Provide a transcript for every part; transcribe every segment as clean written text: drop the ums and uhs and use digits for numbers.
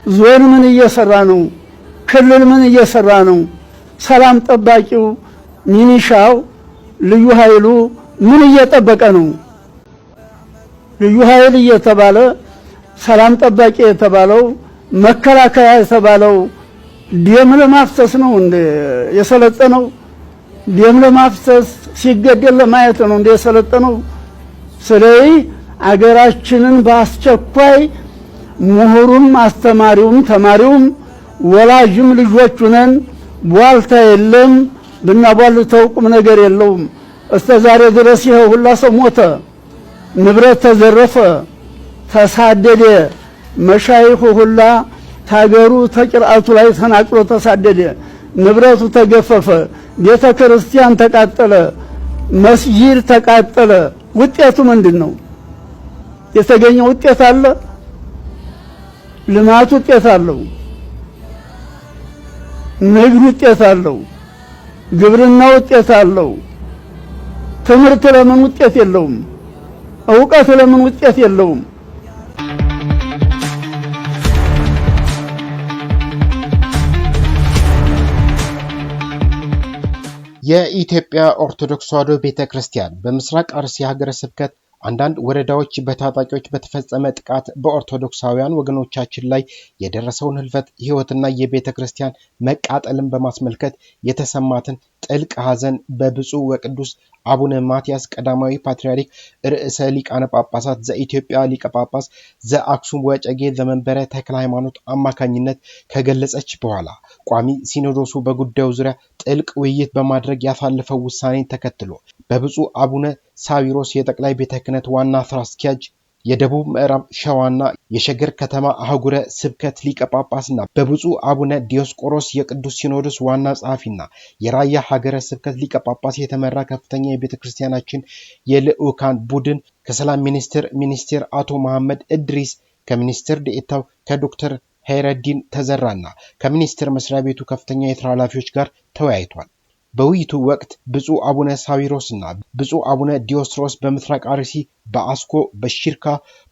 ዞን ምን እየሰራ ነው? ክልል ምን እየሰራ ነው? ሰላም ጠባቂው ሚኒሻው ልዩ ኃይሉ ምን እየጠበቀ ነው? ልዩ ኃይል እየተባለ ሰላም ጠባቂ የተባለው መከላከያ የተባለው ደም ለማፍሰስ ነው እንደ የሰለጠነው? ደም ለማፍሰስ ሲገደል ለማየት ነው እንደ የሰለጠነው? ስለዚህ አገራችንን በአስቸኳይ ምሁሩም አስተማሪውም ተማሪውም ወላጅም ልጆቹ ነን። ቧልታ የለም ብናቧልተው ቁም ነገር የለውም። እስከ ዛሬ ድረስ ይሄ ሁላ ሰው ሞተ፣ ንብረት ተዘረፈ፣ ተሳደደ። መሻይኹ ሁላ ታገሩ ተቅርአቱ ላይ ተናቅሎ ተሳደደ፣ ንብረቱ ተገፈፈ፣ ቤተ ክርስቲያን ተቃጠለ፣ መስጂድ ተቃጠለ። ውጤቱ ምንድነው? የተገኘ ውጤት አለ? ልማት ውጤት አለው፣ ንግድ ውጤት አለው፣ ግብርና ውጤት አለው። ትምህርት ለምን ውጤት የለውም? ዕውቀት ለምን ውጤት የለውም? የኢትዮጵያ ኦርቶዶክስ ተዋሕዶ ቤተክርስቲያን በምስራቅ አርሲ ሀገረ ስብከት አንዳንድ ወረዳዎች በታጣቂዎች በተፈጸመ ጥቃት በኦርቶዶክሳውያን ወገኖቻችን ላይ የደረሰውን ህልፈት ህይወትና የቤተክርስቲያን መቃጠልን በማስመልከት የተሰማትን ጥልቅ ሐዘን በብፁዕ ወቅዱስ አቡነ ማትያስ ቀዳማዊ ፓትርያርክ ርዕሰ ሊቃነ ጳጳሳት ዘኢትዮጵያ ሊቀ ጳጳስ ዘአክሱም ወዕጨጌ ዘመንበረ ተክለ ሃይማኖት አማካኝነት ከገለጸች በኋላ ቋሚ ሲኖዶሱ በጉዳዩ ዙሪያ ጥልቅ ውይይት በማድረግ ያሳለፈው ውሳኔን ተከትሎ በብፁዕ አቡነ ሳዊሮስ የጠቅላይ ቤተ ክህነት ዋና ስራ አስኪያጅ የደቡብ ምዕራብ ሸዋና የሸገር ከተማ አህጉረ ስብከት ሊቀ ጳጳስና በብፁዕ አቡነ ዲዮስቆሮስ የቅዱስ ሲኖዶስ ዋና ጸሐፊና የራያ ሀገረ ስብከት ሊቀ ጳጳስ የተመራ ከፍተኛ የቤተክርስቲያናችን የልዑካን ቡድን ከሰላም ሚኒስቴር አቶ መሐመድ እድሪስ ከሚኒስትር ዴኤታው ከዶክተር ሄረዲን ተዘራና ከሚኒስቴር መስሪያ ቤቱ ከፍተኛ የሥራ ኃላፊዎች ጋር ተወያይቷል። በውይይቱ ወቅት ብፁዕ አቡነ ሳዊሮስና ብፁዕ አቡነ ዲዮስቆሮስ በምስራቅ አርሲ በአስኮ በሽርካ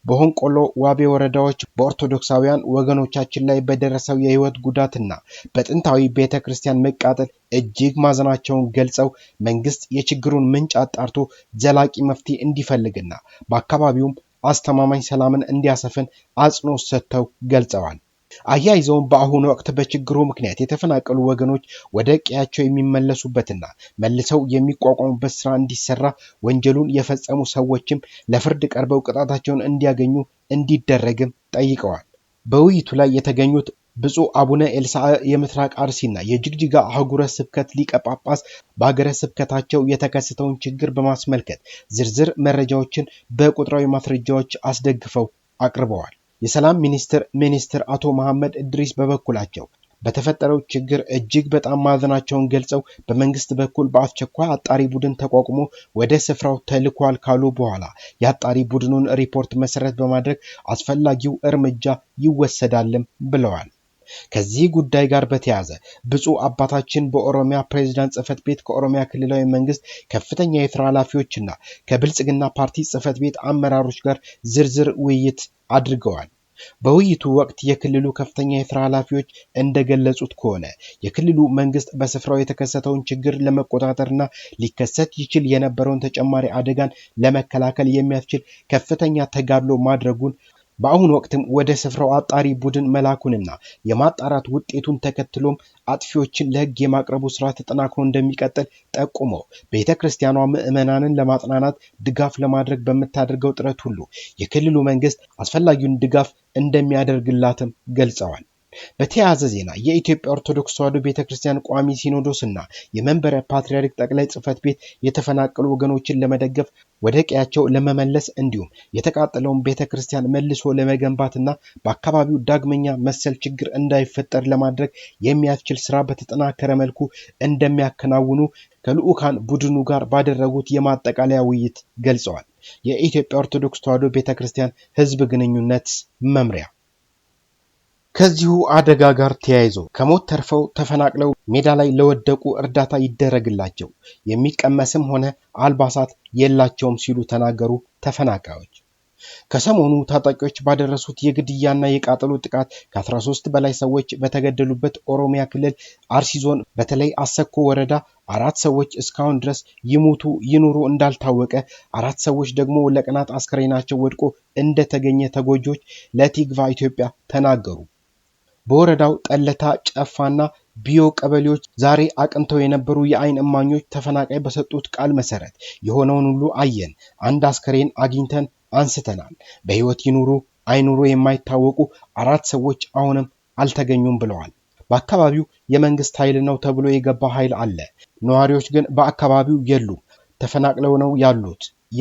በሆንቆሎ ዋቤ ወረዳዎች በኦርቶዶክሳውያን ወገኖቻችን ላይ በደረሰው የህይወት ጉዳትና በጥንታዊ ቤተክርስቲያን መቃጠል እጅግ ማዘናቸውን ገልጸው መንግስት የችግሩን ምንጭ አጣርቶ ዘላቂ መፍትሄ እንዲፈልግና በአካባቢውም አስተማማኝ ሰላምን እንዲያሰፍን አጽንኦት ሰጥተው ገልጸዋል። አያይዘውም በአሁኑ ወቅት በችግሩ ምክንያት የተፈናቀሉ ወገኖች ወደ ቀያቸው የሚመለሱበትና መልሰው የሚቋቋሙበት ስራ እንዲሰራ ወንጀሉን የፈጸሙ ሰዎችም ለፍርድ ቀርበው ቅጣታቸውን እንዲያገኙ እንዲደረግም ጠይቀዋል። በውይይቱ ላይ የተገኙት ብፁዕ አቡነ ኤልሳ የምስራቅ አርሲና የጅግጅጋ አህጉረ ስብከት ሊቀ ጳጳስ በሀገረ ስብከታቸው የተከሰተውን ችግር በማስመልከት ዝርዝር መረጃዎችን በቁጥራዊ ማስረጃዎች አስደግፈው አቅርበዋል። የሰላም ሚኒስትር አቶ መሐመድ እድሪስ በበኩላቸው በተፈጠረው ችግር እጅግ በጣም ማዘናቸውን ገልጸው በመንግስት በኩል በአስቸኳይ አጣሪ ቡድን ተቋቁሞ ወደ ስፍራው ተልኳል ካሉ በኋላ የአጣሪ ቡድኑን ሪፖርት መሰረት በማድረግ አስፈላጊው እርምጃ ይወሰዳልም ብለዋል። ከዚህ ጉዳይ ጋር በተያያዘ ብፁዕ አባታችን በኦሮሚያ ፕሬዝዳንት ጽሕፈት ቤት ከኦሮሚያ ክልላዊ መንግስት ከፍተኛ የሥራ ኃላፊዎችና ከብልጽግና ፓርቲ ጽሕፈት ቤት አመራሮች ጋር ዝርዝር ውይይት አድርገዋል። በውይይቱ ወቅት የክልሉ ከፍተኛ የሥራ ኃላፊዎች እንደገለጹት ከሆነ የክልሉ መንግስት በስፍራው የተከሰተውን ችግር ለመቆጣጠርና ሊከሰት ይችል የነበረውን ተጨማሪ አደጋን ለመከላከል የሚያስችል ከፍተኛ ተጋድሎ ማድረጉን በአሁኑ ወቅትም ወደ ስፍራው አጣሪ ቡድን መላኩንና የማጣራት ውጤቱን ተከትሎም አጥፊዎችን ለሕግ የማቅረቡ ስራ ተጠናክሮ እንደሚቀጥል ጠቁሞ ቤተክርስቲያኗ ምዕመናንን ለማጽናናት ድጋፍ ለማድረግ በምታደርገው ጥረት ሁሉ የክልሉ መንግስት አስፈላጊውን ድጋፍ እንደሚያደርግላትም ገልጸዋል። በተያያዘ ዜና የኢትዮጵያ ኦርቶዶክስ ተዋሕዶ ቤተክርስቲያን ቋሚ ሲኖዶስና የመንበረ ፓትርያርክ ጠቅላይ ጽሕፈት ቤት የተፈናቀሉ ወገኖችን ለመደገፍ ወደ ቀያቸው ለመመለስ እንዲሁም የተቃጠለውን ቤተክርስቲያን መልሶ ለመገንባትና በአካባቢው ዳግመኛ መሰል ችግር እንዳይፈጠር ለማድረግ የሚያስችል ስራ በተጠናከረ መልኩ እንደሚያከናውኑ ከልዑካን ቡድኑ ጋር ባደረጉት የማጠቃለያ ውይይት ገልጸዋል። የኢትዮጵያ ኦርቶዶክስ ተዋሕዶ ቤተክርስቲያን ሕዝብ ግንኙነት መምሪያ ከዚሁ አደጋ ጋር ተያይዞ ከሞት ተርፈው ተፈናቅለው ሜዳ ላይ ለወደቁ እርዳታ ይደረግላቸው የሚቀመስም ሆነ አልባሳት የላቸውም ሲሉ ተናገሩ ተፈናቃዮች። ከሰሞኑ ታጣቂዎች ባደረሱት የግድያና የቃጠሎ ጥቃት ከ13 በላይ ሰዎች በተገደሉበት ኦሮሚያ ክልል አርሲ ዞን በተለይ አሰኮ ወረዳ 4 ሰዎች እስካሁን ድረስ ይሞቱ ይኑሩ እንዳልታወቀ፣ 4 ሰዎች ደግሞ ለቀናት አስከሬናቸው ወድቆ እንደተገኘ ተጎጆች ለቲግቫ ኢትዮጵያ ተናገሩ። በወረዳው ጠለታ ጨፋና ቢዮ ቀበሌዎች ዛሬ አቅንተው የነበሩ የአይን እማኞች ተፈናቃይ በሰጡት ቃል መሰረት የሆነውን ሁሉ አየን፣ አንድ አስከሬን አግኝተን አንስተናል፣ በህይወት ይኑሩ አይኑሩ የማይታወቁ 4 ሰዎች አሁንም አልተገኙም ብለዋል። በአካባቢው የመንግስት ኃይል ነው ተብሎ የገባ ኃይል አለ፣ ነዋሪዎች ግን በአካባቢው የሉም፣ ተፈናቅለው ነው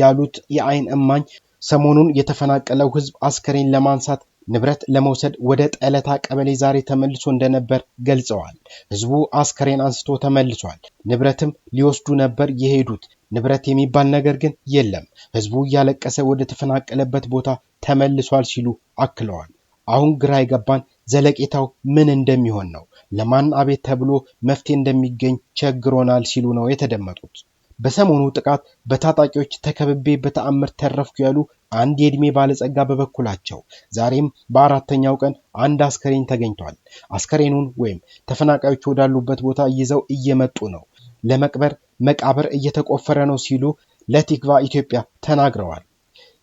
ያሉት የአይን እማኝ ሰሞኑን የተፈናቀለው ህዝብ አስከሬን ለማንሳት ንብረት ለመውሰድ ወደ ጠለታ ቀበሌ ዛሬ ተመልሶ እንደነበር ገልጸዋል። ህዝቡ አስከሬን አንስቶ ተመልሷል። ንብረትም ሊወስዱ ነበር የሄዱት። ንብረት የሚባል ነገር ግን የለም። ህዝቡ እያለቀሰ ወደ ተፈናቀለበት ቦታ ተመልሷል ሲሉ አክለዋል። አሁን ግራ የገባን ዘለቄታው ምን እንደሚሆን ነው። ለማን አቤት ተብሎ መፍትሄ እንደሚገኝ ቸግሮናል ሲሉ ነው የተደመጡት። በሰሞኑ ጥቃት በታጣቂዎች ተከብቤ በተአምር ተረፍኩ ያሉ አንድ የእድሜ ባለጸጋ በበኩላቸው ዛሬም በአራተኛው ቀን አንድ አስከሬን ተገኝቷል። አስከሬኑን ወይም ተፈናቃዮች ወዳሉበት ቦታ ይዘው እየመጡ ነው፣ ለመቅበር መቃብር እየተቆፈረ ነው ሲሉ ለቲግቫ ኢትዮጵያ ተናግረዋል።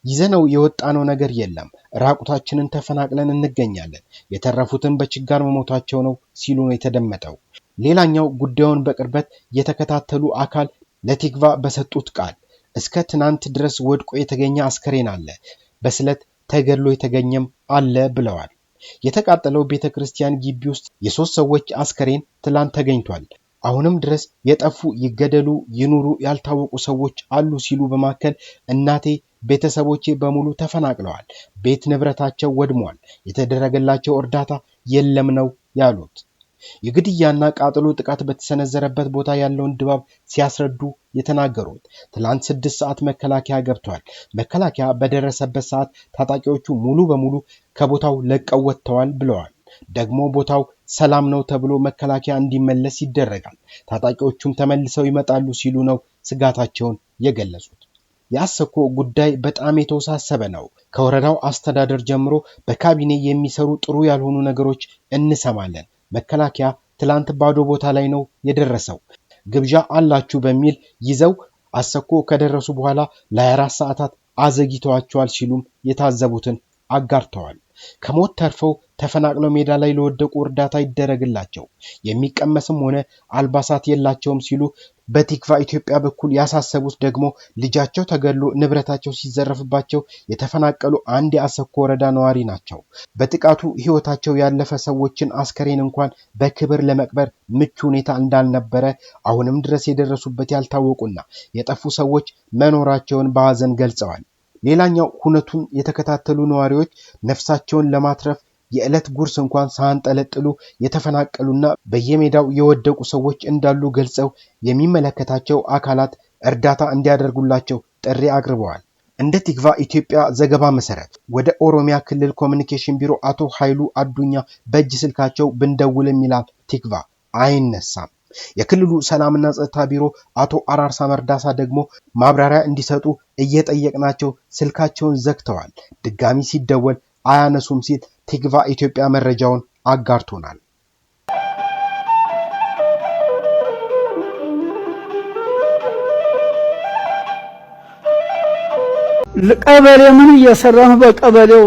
ይዘነው የወጣነው ነገር የለም፣ ራቁታችንን ተፈናቅለን እንገኛለን፣ የተረፉትን በችጋር መሞታቸው ነው ሲሉ ነው የተደመጠው። ሌላኛው ጉዳዩን በቅርበት የተከታተሉ አካል ለቲግቫ በሰጡት ቃል እስከ ትናንት ድረስ ወድቆ የተገኘ አስከሬን አለ፣ በስለት ተገድሎ የተገኘም አለ ብለዋል። የተቃጠለው ቤተክርስቲያን ግቢ ውስጥ የ3 ሰዎች አስከሬን ትላንት ተገኝቷል። አሁንም ድረስ የጠፉ ይገደሉ ይኑሩ ያልታወቁ ሰዎች አሉ ሲሉ በማከል እናቴ ቤተሰቦቼ በሙሉ ተፈናቅለዋል፣ ቤት ንብረታቸው ወድሟል፣ የተደረገላቸው እርዳታ የለም ነው ያሉት። የግድያና ቃጠሎ ጥቃት በተሰነዘረበት ቦታ ያለውን ድባብ ሲያስረዱ የተናገሩት ትላንት 6 ሰዓት መከላከያ ገብቷል። መከላከያ በደረሰበት ሰዓት ታጣቂዎቹ ሙሉ በሙሉ ከቦታው ለቀው ወጥተዋል ብለዋል። ደግሞ ቦታው ሰላም ነው ተብሎ መከላከያ እንዲመለስ ይደረጋል፣ ታጣቂዎቹም ተመልሰው ይመጣሉ ሲሉ ነው ስጋታቸውን የገለጹት። የአሰኮ ጉዳይ በጣም የተወሳሰበ ነው። ከወረዳው አስተዳደር ጀምሮ በካቢኔ የሚሰሩ ጥሩ ያልሆኑ ነገሮች እንሰማለን። መከላከያ ትላንት ባዶ ቦታ ላይ ነው የደረሰው። ግብዣ አላችሁ በሚል ይዘው አሰኮ ከደረሱ በኋላ ለ24 ሰዓታት አዘግይተዋቸዋል ሲሉም የታዘቡትን አጋርተዋል። ከሞት ተርፈው ተፈናቅለው ሜዳ ላይ ለወደቁ እርዳታ ይደረግላቸው፣ የሚቀመስም ሆነ አልባሳት የላቸውም ሲሉ በቲግቫ ኢትዮጵያ በኩል ያሳሰቡት ደግሞ ልጃቸው ተገድሎ ንብረታቸው ሲዘረፍባቸው የተፈናቀሉ አንድ የአሰኮ ወረዳ ነዋሪ ናቸው። በጥቃቱ ህይወታቸው ያለፈ ሰዎችን አስከሬን እንኳን በክብር ለመቅበር ምቹ ሁኔታ እንዳልነበረ፣ አሁንም ድረስ የደረሱበት ያልታወቁና የጠፉ ሰዎች መኖራቸውን በሐዘን ገልጸዋል። ሌላኛው ሁነቱን የተከታተሉ ነዋሪዎች ነፍሳቸውን ለማትረፍ የዕለት ጉርስ እንኳን ሳንጠለጥሉ የተፈናቀሉና በየሜዳው የወደቁ ሰዎች እንዳሉ ገልጸው የሚመለከታቸው አካላት እርዳታ እንዲያደርጉላቸው ጥሪ አቅርበዋል። እንደ ቲግቫ ኢትዮጵያ ዘገባ መሰረት ወደ ኦሮሚያ ክልል ኮሚኒኬሽን ቢሮ አቶ ኃይሉ አዱኛ በእጅ ስልካቸው ብንደውልም ይላል ቲግቫ አይነሳም። የክልሉ ሰላምና ጸጥታ ቢሮ አቶ አራርሳ መርዳሳ ደግሞ ማብራሪያ እንዲሰጡ እየጠየቅናቸው ስልካቸውን ዘግተዋል። ድጋሚ ሲደወል አያነሱም ሲል ቲግቫ ኢትዮጵያ መረጃውን አጋርቶናል። ለቀበሌ ምን እየሰራ ነው? በቀበሌው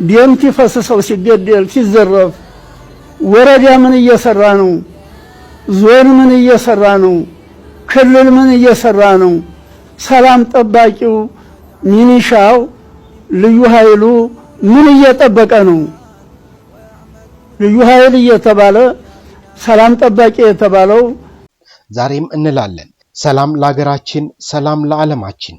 ደምቲ ፈሰሰው ሲገደል ሲዘረፍ፣ ወረዳ ምን እየሰራ ነው? ዞን ምን እየሰራ ነው? ክልል ምን እየሰራ ነው? ሰላም ጠባቂው ሚኒሻው ልዩ ኃይሉ ምን እየጠበቀ ነው? ልዩ ኃይል እየተባለ ሰላም ጠባቂ የተባለው ዛሬም እንላለን፣ ሰላም ለሀገራችን፣ ሰላም ለዓለማችን።